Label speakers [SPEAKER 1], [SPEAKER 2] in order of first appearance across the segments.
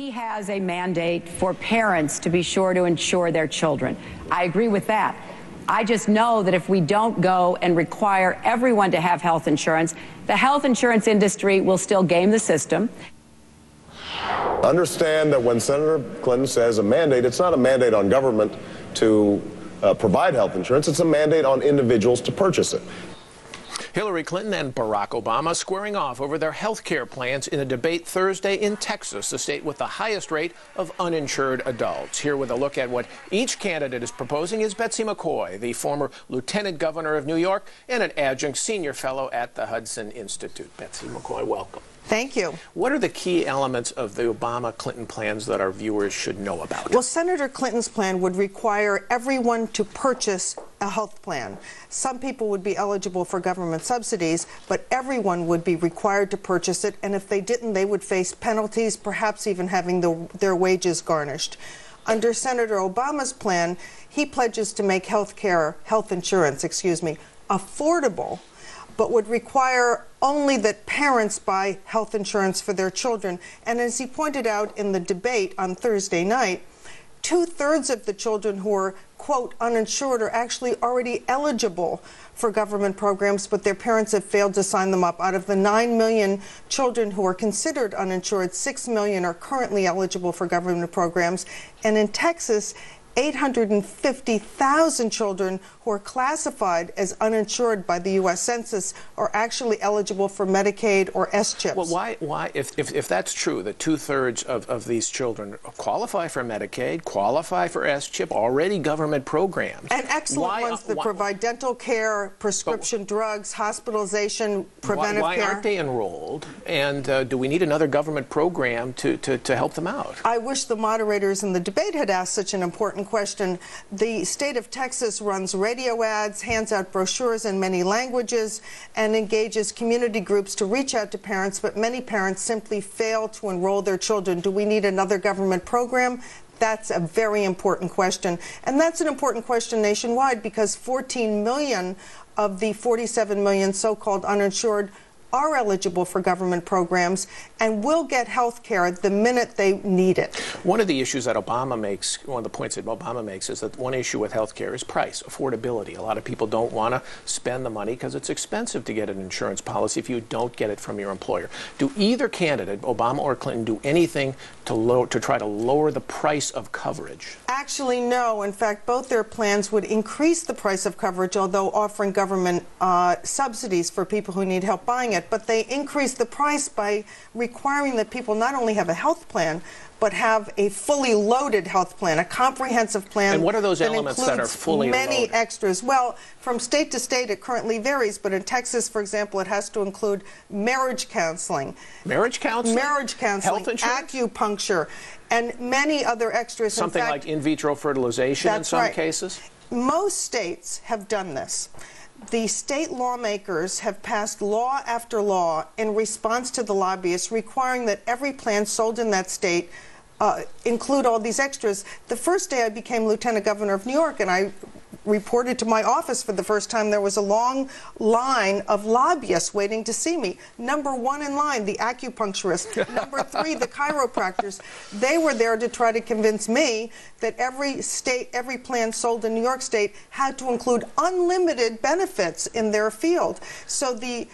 [SPEAKER 1] He has a mandate for parents to be sure to insure their children. I agree with that. I just know that if we don't go and require everyone to have health insurance, the health insurance industry will still game the system.
[SPEAKER 2] Understand that when Senator Clinton says a mandate, it's not a mandate on government to provide health insurance. It's a mandate on individuals to purchase it.
[SPEAKER 3] Hillary Clinton and Barack Obama squaring off over their health care plans in a debate Thursday in Texas, the state with the highest rate of uninsured adults. Here with a look at what each candidate is proposing is Betsy McCoy, the former lieutenant governor of New York and an adjunct senior fellow at the Hudson Institute. Betsy McCoy, welcome.
[SPEAKER 4] Thank you.
[SPEAKER 3] What are the key elements of the Obama-Clinton plans that our viewers should know about?
[SPEAKER 4] Well, Senator Clinton's plan would require everyone to purchase a health plan. Some people would be eligible for government subsidies, but everyone would be required to purchase it, and if they didn't, they would face penalties, perhaps even having their wages garnished. Under Senator Obama's plan, he pledges to make health insurance, affordable, but would require only that parents buy health insurance for their children. And as he pointed out in the debate on Thursday night, 2/3 of the children who are, quote, uninsured are actually already eligible for government programs, but their parents have failed to sign them up. Out of the 9 million children who are considered uninsured, 6 million are currently eligible for government programs. And in Texas, 850,000 children who are classified as uninsured by the U.S. Census are actually eligible for Medicaid or S-CHIPs.
[SPEAKER 3] Well, why if that's true, that 2/3 of these children qualify for Medicaid, qualify for S-CHIP, already government programs.
[SPEAKER 4] And excellent ones that provide dental care, prescription drugs, hospitalization, preventive care.
[SPEAKER 3] Why aren't they enrolled? And do we need another government program to help them out?
[SPEAKER 4] I wish the moderators in the debate had asked such an important question. The state of Texas runs radio ads, hands out brochures in many languages, and engages community groups to reach out to parents, but many parents simply fail to enroll their children. Do we need another government program? That's a very important question. And that's an important question nationwide because 14 million of the 47 million so-called uninsured are eligible for government programs and will get health care the minute they need it.
[SPEAKER 3] One of the issues that Obama makes, one of the points that Obama makes is that one issue with health care is price, affordability. A lot of people don't want to spend the money because it's expensive to get an insurance policy if you don't get it from your employer. Do either candidate, Obama or Clinton, do anything to try to lower the price of coverage?
[SPEAKER 4] Actually, no. In fact, both their plans would increase the price of coverage, although offering government subsidies for people who need help buying it. But they increase the price by requiring that people not only have a health plan, but have a fully loaded health plan, a comprehensive plan.
[SPEAKER 3] And what are those elements that are fully loaded?
[SPEAKER 4] Many extras. Well, from state to state, it currently varies. But in Texas, for example, it has to include marriage counseling.
[SPEAKER 3] Marriage counseling?
[SPEAKER 4] Marriage counseling.
[SPEAKER 3] Health insurance?
[SPEAKER 4] Acupuncture, and many other extras.
[SPEAKER 3] Something like in vitro fertilization in some cases?
[SPEAKER 4] Most states have done this. The state lawmakers have passed law after law in response to the lobbyists requiring that every plan sold in that state include all these extras. The first day I became lieutenant governor of New York and I reported to my office for the first time, there was a long line of lobbyists waiting to see me. Number one in line, the acupuncturist. Number three, the chiropractors. They were there to try to convince me that every plan sold in New York State had to include unlimited benefits in their field. So the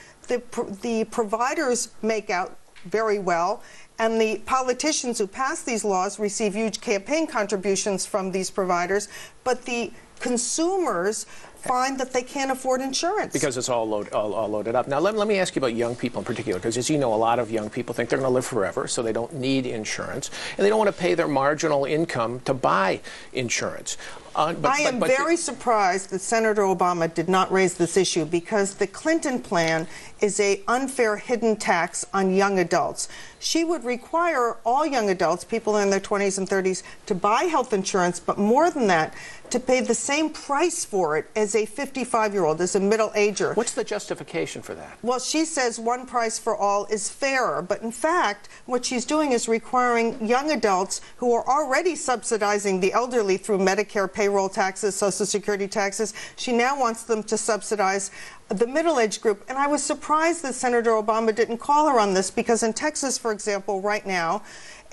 [SPEAKER 4] providers make out very well, and the politicians who pass these laws receive huge campaign contributions from these providers, but the consumers find that they can't afford insurance.
[SPEAKER 3] Because it's all loaded up. Now, let me ask you about young people in particular, because as you know, a lot of young people think they're going to live forever, so they don't need insurance, and they don't want to pay their marginal income to buy insurance.
[SPEAKER 4] I am very surprised that Senator Obama did not raise this issue because the Clinton plan is an unfair hidden tax on young adults. She would require all young adults, people in their 20s and 30s, to buy health insurance, but more than that, to pay the same price for it as a 55-year-old, as a middle-ager.
[SPEAKER 3] What's the justification for that?
[SPEAKER 4] Well, she says one price for all is fairer, but in fact, what she's doing is requiring young adults who are already subsidizing the elderly through Medicare payroll taxes, Social Security taxes. She now wants them to subsidize the middle-aged group. And I was surprised that Senator Obama didn't call her on this because in Texas, for example, right now,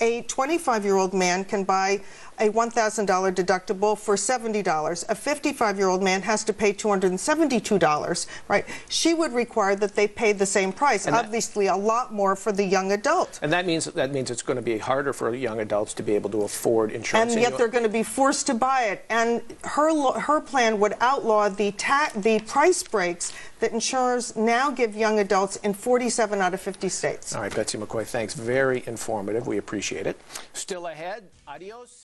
[SPEAKER 4] a 25-year-old man can buy a $1,000 deductible for $70. A 55-year-old man has to pay $272, right? She would require that they pay the same price, and obviously a lot more for the young adult.
[SPEAKER 3] And that means it's going to be harder for young adults to be able to afford insurance.
[SPEAKER 4] And yet they're going to be forced to buy it. And her plan would outlaw the price breaks that insurers now give young adults in 47 out of 50 states.
[SPEAKER 3] All right, Betsy McCoy, thanks. Very informative. We appreciate it. Still ahead, adios.